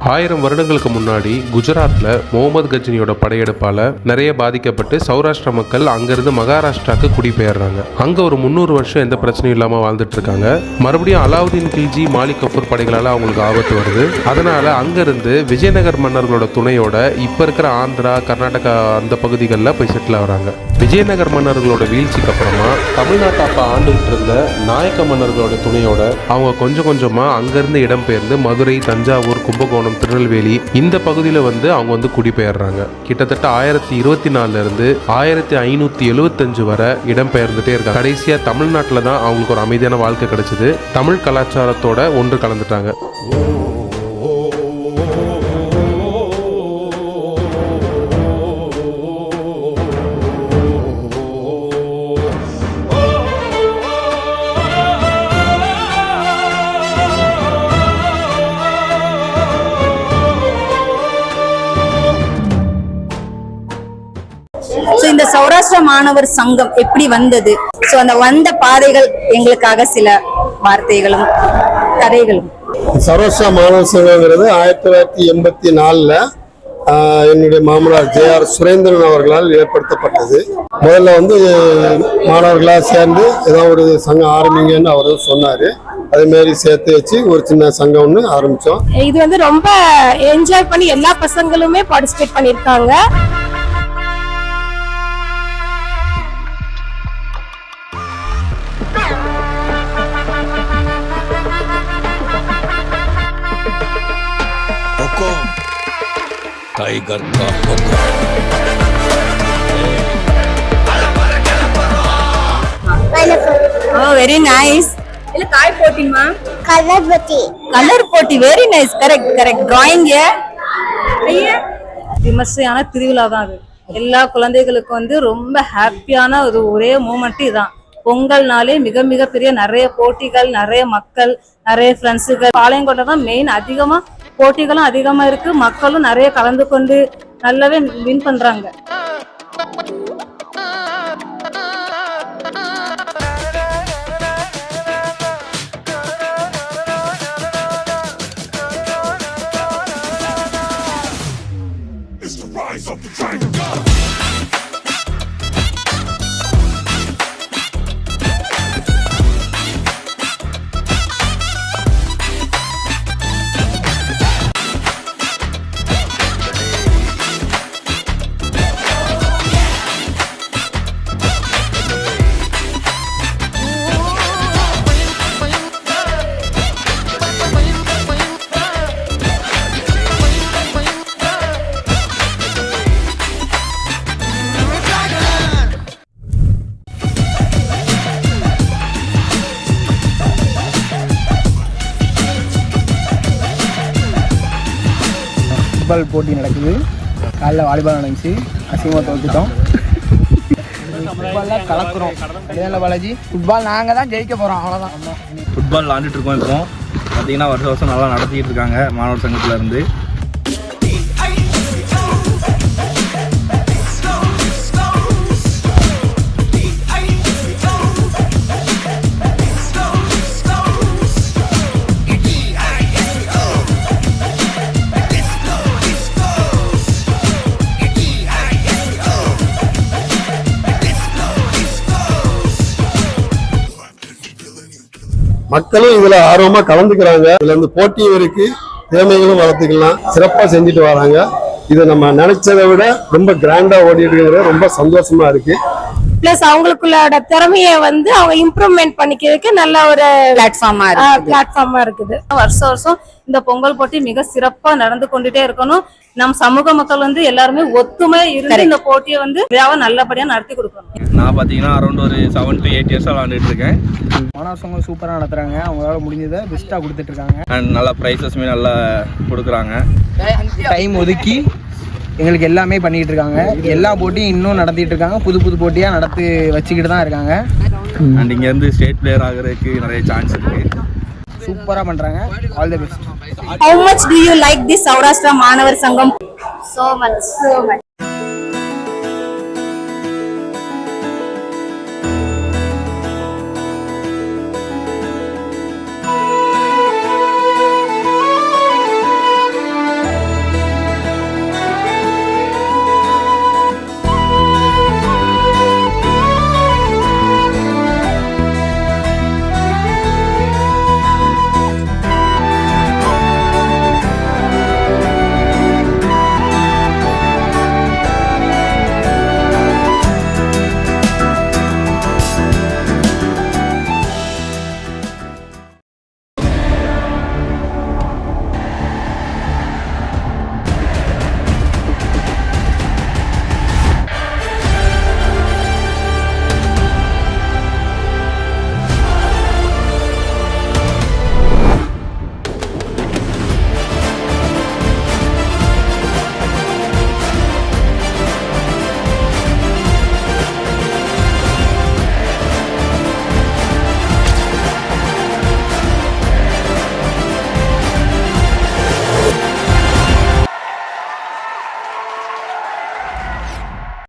1000 வருடங்களுக்கு முன்னாடி குஜராத்ல முகமது கஜ்னியோட படையெடுப்பால நிறைய பாதிக்கப்பட்டு சௌராஷ்டிரா மக்கள் அங்கிருந்து மகாராஷ்டிராக்கு குடிபெயர்றாங்க. அங்க ஒரு 300 வருஷம் எந்த பிரச்சனையும் இல்லாம வாழ்ந்துட்டு இருக்காங்க. மறுபடியும் அலாவுதீன் கில்ஜி, மாலிக் கஃபூர் படைகளால அவங்களுக்கு ஆபத்து வருது. அதனால அங்கிருந்து விஜயநகர் மன்னர்களோட துணையோட இப்ப இருக்கிற ஆந்திரா, கர்நாடகா அந்த பகுதிகளில் போய் செட்டில் ஆகிறாங்க. விஜயநகர் மன்னர்களோட வீழ்ச்சிக்கு அப்புறமா தமிழ்நாட்டை அப்ப ஆண்டுகிட்டு இருந்த நாயக்க மன்னர்களோட துணையோட அவங்க கொஞ்சம் கொஞ்சமா அங்கிருந்து இடம்பெயர்ந்து மதுரை, தஞ்சாவூர், கும்பகோணம், திருநெல்வேலி இந்த பகுதியில் அவங்க குடிபெயர்றாங்க. கிட்டத்தட்ட 1024 இருந்து 1575 வரை இடம்பெயர்ந்துட்டே இருக்காங்க. கடைசியா தமிழ்நாட்டில் தான் அவங்களுக்கு ஒரு அமைதியான வாழ்க்கை கிடைச்சது. தமிழ் கலாச்சாரத்தோட ஒன்று கலந்துட்டாங்க. இந்த சௌராஷ்டிரா மாணவர் சங்கம் எப்படி வந்தது? அந்த வந்த பாதைகள் எங்களுக்காக சில வார்த்தைகளும் கதைகளும். சௌராஷ்டிரா மாணவர் சங்கம்ங்கிறது 1984 என்னுடைய மாமனார் ஜே.ஆர். சுரேந்திரன் அவர்களால் ஏற்படுத்தப்பட்டது. முதல்ல மாணவர்களாக சேர்ந்து ஏதாவது ஒரு சங்கம் ஆரம்பிங்கன்னு அவர் சொன்னாரு. அதே மாதிரி சேர்த்து வச்சு ஒரு சின்ன சங்கம் ஒன்று ஆரம்பிச்சோம். இது ரொம்ப என்ஜாய் பண்ணி எல்லா பசங்களுமே பார்ட்டிசிபேட் பண்ணியிருக்காங்க. टाइगर का हुक्म। Oh, very nice. இல்ல காய் போட்டிமா? கலர் போட்டி. Very nice. கரெக்ட். டிராயிங் ஐயா விமர்சையான திருவிழா தான் அது. எல்லா குழந்தைகளுக்கும் ரொம்ப ஹாப்பியான ஒரே மூமெண்ட் இதான். பொங்கல்னாலே மிக மிக பெரிய நிறைய போட்டிகள், நிறைய மக்கள், நிறைய ஃப்ரெண்ட்ஸுகள். பாளையங்கோட்டை தான் மெயின். அதிகமா போட்டிகளும் அதிகமா இருக்கு. மக்களும் நிறைய கலந்து கொண்டு நல்லாவே வின் பண்றாங்க. ஃபுட்பால் போட்டி நடக்குது. காலைல வாலிபால் நடந்துச்சு. அசிங்கமாக தோற்றுட்டோம். ஃபுட்பாலில் கலக்குறோம். இல்லை பாலாஜி, ஃபுட்பால் நாங்கள் தான் ஜெயிக்க போகிறோம். அவ்வளோதான். ஃபுட்பால் விளாண்டுட்டு இருக்கோம். இப்போ பார்த்தீங்கன்னா வருஷம் நல்லா நடத்திட்டு இருக்காங்க மாணவர் சங்கத்தில் இருந்து. மக்களும் இதுல ஆர்வமா கலந்துக்கிறாங்க. இதுல போட்டியும் இருக்கு, திறமைகளும் வளர்த்துக்கலாம். சிறப்பா செஞ்சுட்டு வராங்க. இதை நம்ம நினைச்சதை விட ரொம்ப கிராண்டா ஓடிட்டு இருக்கிறது ரொம்ப சந்தோஷமா இருக்கு. பிளஸ் அவங்களுக்குள்ள திறமையை அவங்க இம்ப்ரூவ்மெண்ட் பண்ணிக்கிறதுக்கு நல்ல ஒரு பிளாட்ஃபார்மா இருக்குது. வருஷம் இந்த பொங்கல் போட்டி மிக சிறப்பா நடந்து கொண்டுட்டே இருக்கணும். நம் சமூக மக்கள் எல்லாருமே ஒத்துமை இருந்து இந்த போட்டியை நல்லபடியா நடத்தி கொடுக்கணும். நான் பாத்தீங்கன்னா அரௌண்ட் ஒரு 7 to 8 இயர்ஸா விளாண்டுட்டு இருக்கேன். மாணவர் சங்கம் சூப்பரா நடத்துறாங்க. அவங்களால முடிஞ்சதை பெஸ்டா கொடுத்துட்டு இருக்காங்க. அண்ட் நல்லா ப்ரைஸஸ்மே நல்லா கொடுக்குறாங்க. டைம் ஒதுக்கி எங்களுக்கு எல்லாமே பண்ணிட்டு இருக்காங்க. எல்லா போட்டியும் இன்னும் நடத்திட்டு இருக்காங்க. புது புது போட்டியா நடத்தி வச்சுக்கிட்டு தான் இருக்காங்க. அண்ட் இங்க இருந்து ஸ்டேட் பிளேயர் ஆகிறதுக்கு நிறைய சான்ஸ் இருக்கு. சூப்பரா பண்றாங்க. All the best. How much do you like this Saurashtra Manavar Sangam? So much.